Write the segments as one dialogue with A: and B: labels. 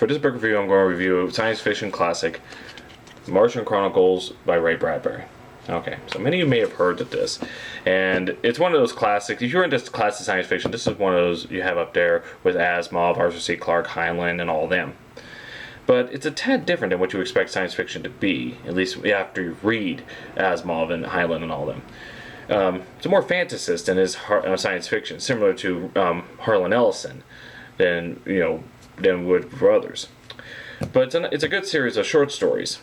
A: for this book review, I'm going to review science fiction classic Martian Chronicles by Ray Bradbury. Okay, so many of you may have heard of this, and it's one of those classics. If you're into classic science fiction, this is one of those you have up there with Asimov, Arthur C. Clarke, Heinlein, and all of them. But it's a tad different than what you expect science fiction to be, at least after you read Asimov and Heinlein and all of them. It's more fantasist than is science fiction, similar to Harlan Ellison than would for others. But it's a good series of short stories.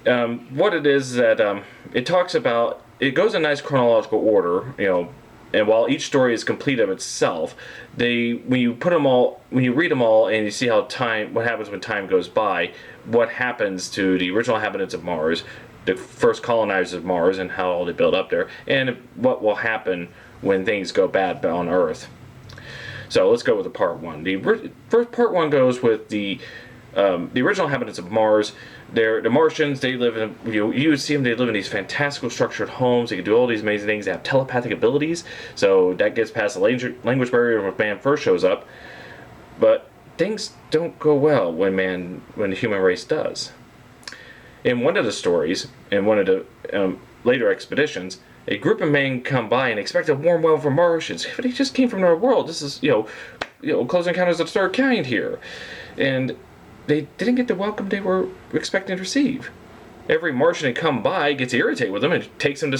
A: What it is that it talks about, it goes in nice chronological order, and while each story is complete of itself, when you read them all and you see what happens when time goes by, what happens to the original inhabitants of Mars, the first colonizers of Mars, and how all they build up there, and what will happen when things go bad on Earth. So let's go with the part one. The first part one goes with the original inhabitants of Mars. They're the Martians. They live in, you would see them. They live in these fantastical structured homes. They can do all these amazing things. They have telepathic abilities, so that gets past the language barrier when man first shows up. But things don't go well when the human race does. In one of the stories, in one of the later expeditions, a group of men come by and expect a warm welcome from Martians. But they just came from another world. This is close encounters of the third kind here, and they didn't get the welcome they were expecting to receive. Every Martian that come by gets irritated with them and takes them to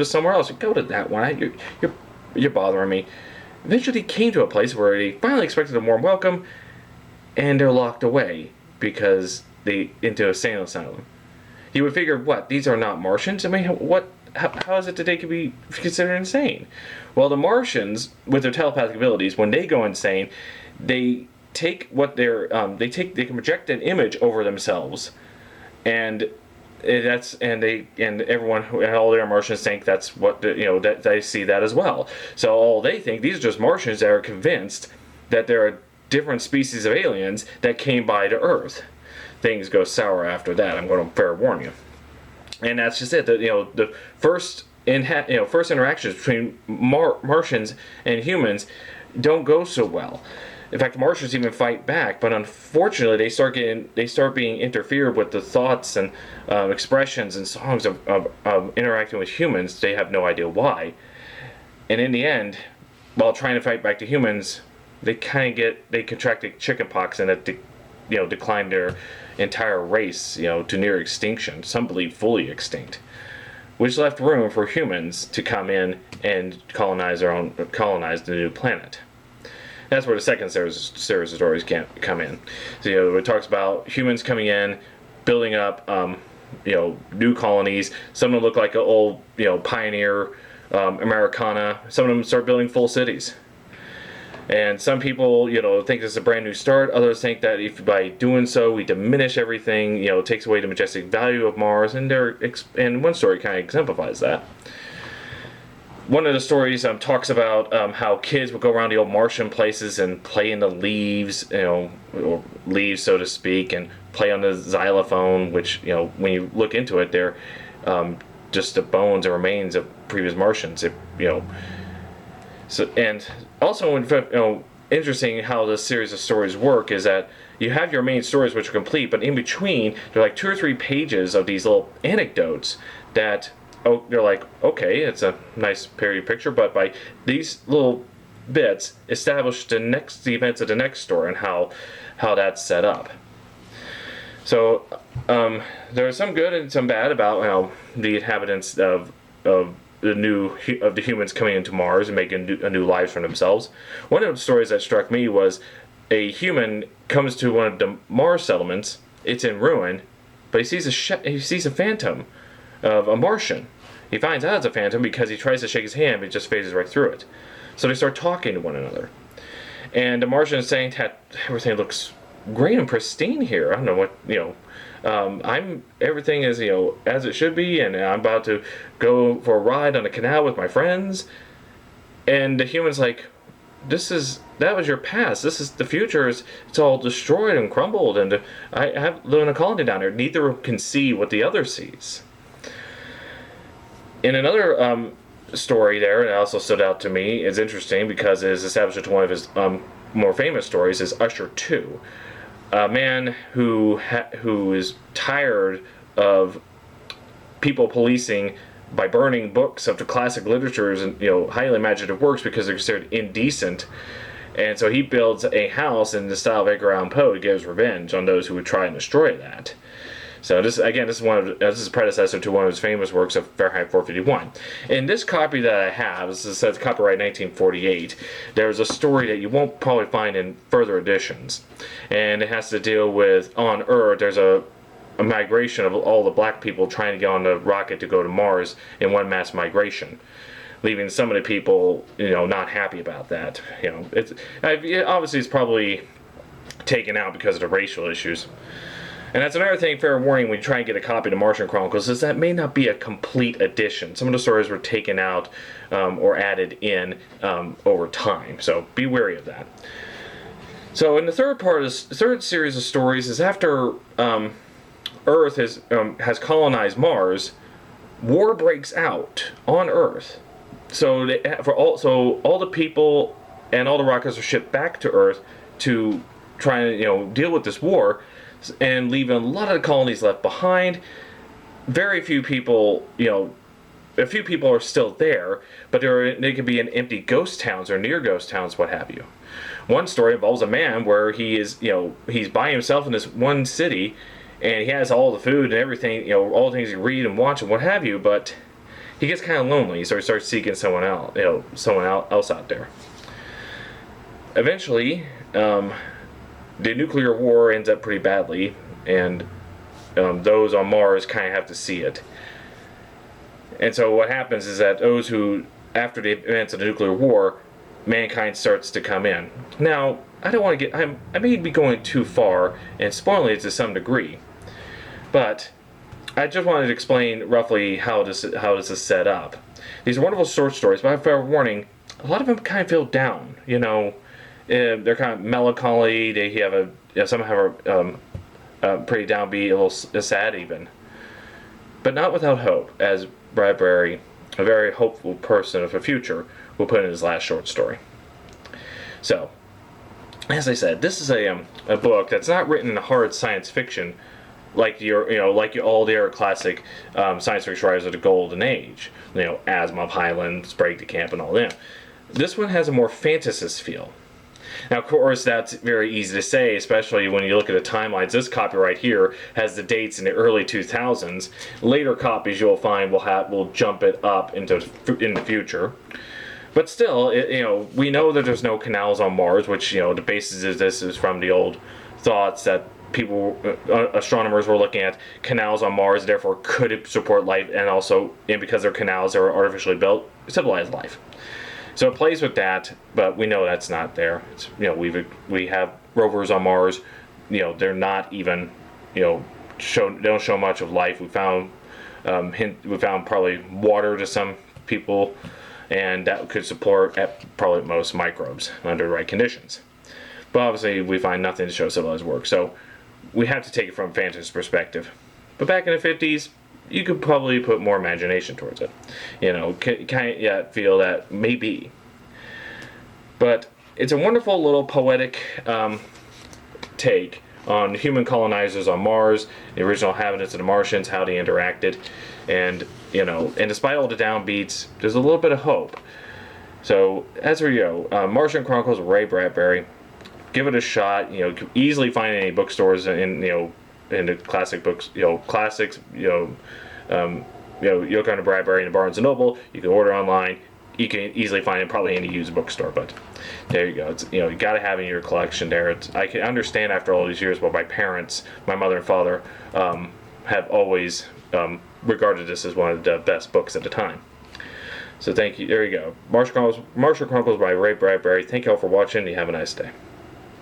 A: somewhere else. Go to that one. You're bothering me. Eventually, came to a place where they finally expected a warm welcome, and they're locked away because into a insane asylum. You would figure, what? These are not Martians. I mean, what? How is it that they could be considered insane? Well, the Martians, with their telepathic abilities, when they go insane, they take they can project an image over themselves, and everyone, all their Martians think that's what that they see that as well. So all they think, these are just Martians that are convinced that there are different species of aliens that came by to Earth. Things go sour after that. I'm going to fair warn you. And that's just it. The first interactions between Martians and humans don't go so well. In fact, the Martians even fight back, but unfortunately, they start being interfered with the thoughts and expressions and songs of interacting with humans. They have no idea why, and in the end, while trying to fight back to humans, they contract chickenpox and it declined their entire race, to near extinction. Some believe fully extinct, which left room for humans to come in and colonize the new planet. That's where the second series of stories can come in. So, it talks about humans coming in, building up, new colonies. Some of them look like an old, pioneer Americana. Some of them start building full cities. And some people, think this is a brand new start. Others think that if by doing so we diminish everything, it takes away the majestic value of Mars. And one story kind of exemplifies that. One of the stories talks about how kids would go around the old Martian places and play in the leaves, or leaves, so to speak, and play on the xylophone, which, when you look into it, they're just the bones and remains of previous Martians. So, and also, interesting how this series of stories work is that you have your main stories which are complete, but in between, there are like 2 or 3 pages of these little anecdotes that, they're like, okay, it's a nice period picture, but by these little bits establish the events of the next story and how that's set up. So there's some good and some bad about the inhabitants of the humans coming into Mars and making a new lives for themselves. One of the stories that struck me was a human comes to one of the Mars settlements. It's in ruin, but he sees a phantom of a Martian. He finds out it's a phantom because he tries to shake his hand, but it just phases right through it. So they start talking to one another. And the Martian is saying that everything looks great and pristine here. I don't know what, everything is, as it should be, and I'm about to go for a ride on a canal with my friends. And the human's like, that was your past. This is the future. It's all destroyed and crumbled, and I live in a colony down there. Neither can see what the other sees. In another story there, and also stood out to me, is interesting because it is established into one of his more famous stories, is Usher 2. a man who is tired of people policing by burning books of the classic literatures and highly imaginative works because they're considered indecent. And so he builds a house in the style of Edgar Allan Poe to get his revenge on those who would try and destroy that. So this is a predecessor to one of his famous works of Fahrenheit 451. In this copy that I have, this says copyright 1948. There's a story that you won't probably find in further editions, and it has to deal with on Earth. There's a migration of all the black people trying to get on the rocket to go to Mars in one mass migration, leaving some of the people not happy about that. Obviously it's probably taken out because of the racial issues. And that's another thing, fair warning, when you try and get a copy of the Martian Chronicles, is that may not be a complete edition. Some of the stories were taken out or added in over time, so be wary of that. So in the third series of stories is after Earth has colonized Mars, war breaks out on Earth. So all the people and all the rockets are shipped back to Earth to try and deal with this war, and leaving a lot of the colonies left behind. Very few people, a few people are still there, but they could be in empty ghost towns or near ghost towns, what have you. One story involves a man where he is, he's by himself in this one city, and he has all the food and everything, all the things you read and watch and what have you, but he gets kind of lonely, so he starts seeking someone else, else out there. Eventually, the nuclear war ends up pretty badly, and those on Mars kind of have to see it. And so what happens is that those who, after the events of the nuclear war, mankind starts to come in. Now, I don't want to get, I may be going too far and spoiling it to some degree, but I just wanted to explain roughly how this is set up. These are wonderful short stories, but fair warning, a lot of them kind of feel down, they're kind of melancholy. They have some have a pretty downbeat, a little sad even, but not without hope, as Bradbury, a very hopeful person of the future, will put in his last short story. So, as I said, this is a book that's not written in hard science fiction like all the other classic science fiction writers of the Golden Age, Asimov, Highland, Sprague de Camp, and all them. This one has a more fantasist feel. Now, of course, that's very easy to say, especially when you look at the timelines. This copyright here has the dates in the early 2000s. Later copies you'll find will jump it up in the future. But still, we know that there's no canals on Mars, which the basis of this is from the old thoughts that astronomers were looking at canals on Mars, therefore could support life, and because they're canals, they're artificially built, civilized life. So it plays with that, but we know that's not there. It's, we have rovers on Mars. They're not even they don't show much of life. We found probably water to some people, and that could support at probably most microbes under the right conditions. But obviously we find nothing to show civilized work. So we have to take it from a fantasy perspective. But back in the 50s, you could probably put more imagination towards it. Kind of feel that maybe. But it's a wonderful little poetic take on human colonizers on Mars, the original inhabitants of the Martians, how they interacted, and despite all the downbeats, there's a little bit of hope. So as we go, Martian Chronicles of Ray Bradbury. Give it a shot. You can easily find any bookstores in the classic books, classics, you'll go to Bradbury and Barnes and Noble. You can order online. You can easily find it probably in a used bookstore. But there you go. It's you got to have it in your collection. There, I can understand after all these years, but my parents, my mother and father, have always regarded this as one of the best books at the time. So thank you. There you go. Martian Chronicles by Ray Bradbury. Thank you all for watching. You have a nice day.